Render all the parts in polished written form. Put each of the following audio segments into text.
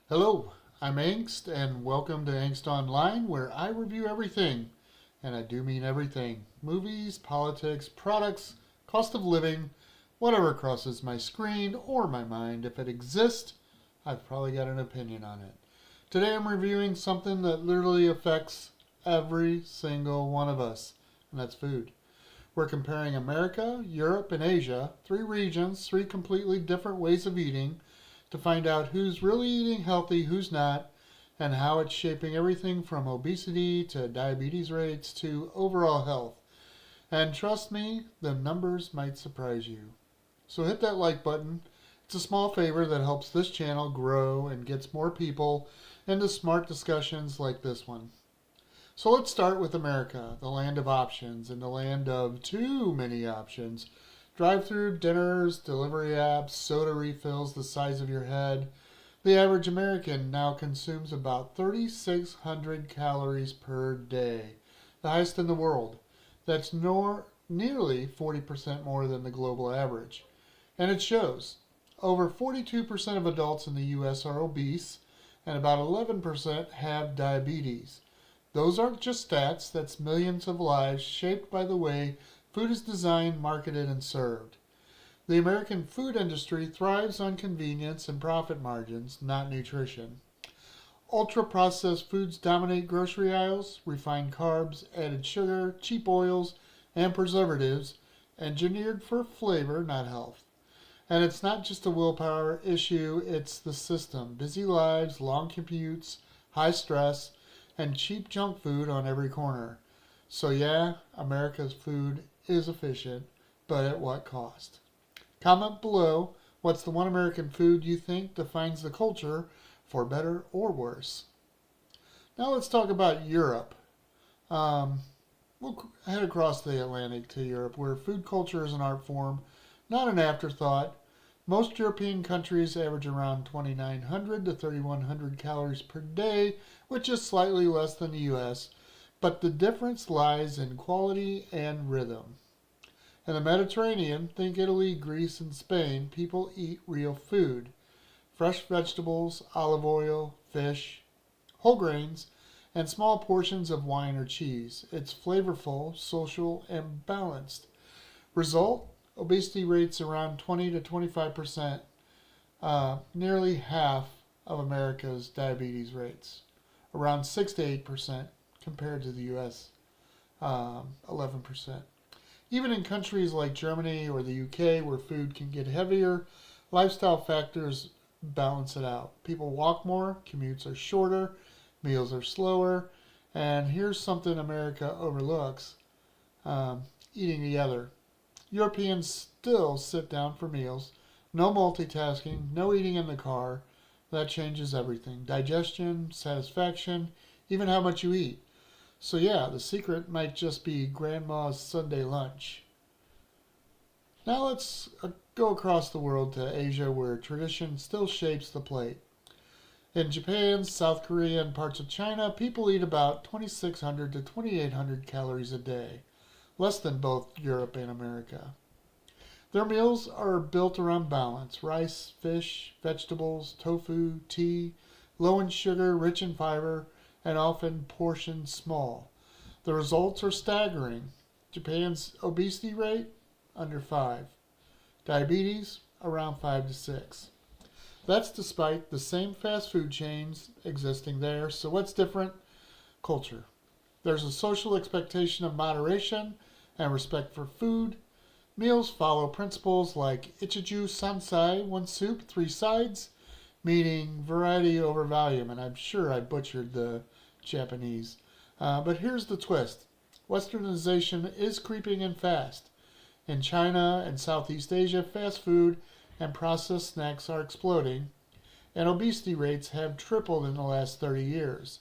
Hello, I'm Angst, and welcome to Angst Online, where I review everything, and I do mean everything: movies, politics, products, cost of living, whatever crosses my screen or my mind. If it exists, I've probably got an opinion on it. Today I'm reviewing something that literally affects every single one of us, and that's food. We're comparing America, Europe, and Asia, three regions, three completely different ways of eating, to find out who's really eating healthy, who's not, and how it's shaping everything from obesity to diabetes rates to overall health. And trust me, the numbers might surprise you. So hit that like button. It's a small favor that helps this channel grow and gets more people into smart discussions like this one. So let's start with America, the land of options and the land of too many options. Drive through dinners, delivery apps, soda refills the size of your head. The average American now consumes about 3,600 calories per day, the highest in the world. That's nearly 40% more than the global average. And it shows. Over 42% of adults in the U.S. are obese, and about 11% have diabetes. Those aren't just stats, that's millions of lives shaped by the way food is designed, marketed, and served. The American food industry thrives on convenience and profit margins, not nutrition. Ultra processed foods dominate grocery aisles: refined carbs, added sugar, cheap oils, and preservatives, engineered for flavor, not health. And it's not just a willpower issue, it's the system. Busy lives, long commutes, high stress, and cheap junk food on every corner. So, yeah, America's food is efficient, but at what cost? Comment below what's the one American food you think defines the culture, for better or worse. Now let's talk about Europe. Um, we'll head across the Atlantic to Europe, where food culture is an art form, not an afterthought. Most European countries average around 2,900 to 3,100 calories per day, which is slightly less than the US, but the difference lies in quality and rhythm. In the Mediterranean, think Italy, Greece, and Spain, people eat real food: fresh vegetables, olive oil, fish, whole grains, and small portions of wine or cheese. It's flavorful, social, and balanced. Result: obesity rates around 20 to 25%, nearly half of America's diabetes rates, around 6 to 8% compared to the US, 11%. Even in countries like Germany or the UK, where food can get heavier, lifestyle factors balance it out. People walk more, commutes are shorter, meals are slower, and here's something America overlooks: eating together. Europeans still sit down for meals. No multitasking, no eating in the car. That changes everything: digestion, satisfaction, even how much you eat. So, yeah, the secret might just be grandma's Sunday lunch. Now let's go across the world to Asia, where tradition still shapes the plate. In Japan, South Korea, and parts of China, people eat about 2,600 to 2,800 calories a day, less than both Europe and America. Their meals are built around balance: rice, fish, vegetables, tofu, tea, low in sugar, rich in fiber, and often portioned small. The results are staggering. Japan's obesity rate, under 5. Diabetes, around 5 to 6. That's despite the same fast food chains existing there. So what's different? Culture. There's a social expectation of moderation and respect for food. Meals follow principles like Ichiju Sansai, one soup, three sides, meaning variety over volume. And I'm sure I butchered the Japanese. But here's the twist: Westernization is creeping in fast. In China and Southeast Asia, fast food and processed snacks are exploding, and obesity rates have tripled in the last 30 years.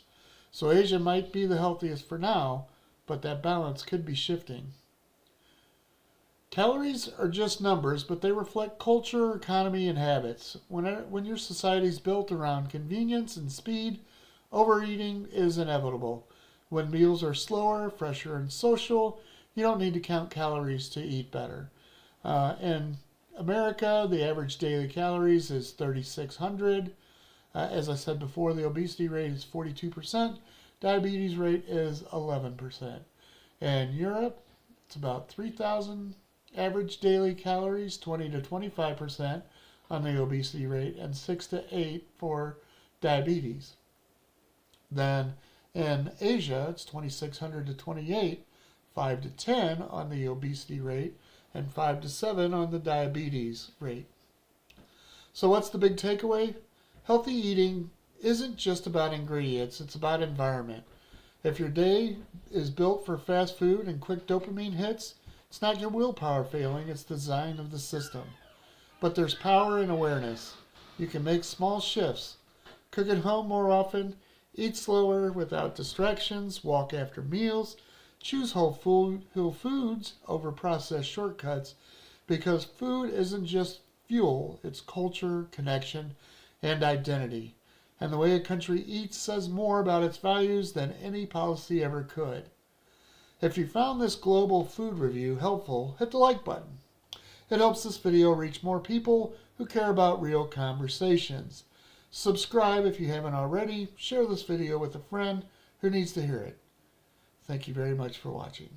So Asia might be the healthiest for now, but that balance could be shifting. Calories are just numbers, but they reflect culture, economy, and habits. When your society is built around convenience and speed, overeating is inevitable. When meals are slower, fresher, and social, you don't need to count calories to eat better. In America, the average daily calories is 3,600. As I said before, the obesity rate is 42%, diabetes rate is 11%. In Europe, it's about 3,000 average daily calories, 20 to 25% on the obesity rate, and 6 to 8 for diabetes. Then in Asia, it's 2,600 to 28, 5 to 10 on the obesity rate, and 5 to 7 on the diabetes rate. So what's the big takeaway? Healthy eating isn't just about ingredients, it's about environment. If your day is built for fast food and quick dopamine hits, it's not your willpower failing, it's the design of the system. But there's power in awareness. You can make small shifts. Cook at home more often, eat slower without distractions, walk after meals, choose whole foods over processed shortcuts, because food isn't just fuel, it's culture, connection, and identity. And the way a country eats says more about its values than any policy ever could. If you found this global food review helpful, hit the like button. It helps this video reach more people who care about real conversations. Subscribe if you haven't already. Share this video with a friend who needs to hear it. Thank you very much for watching.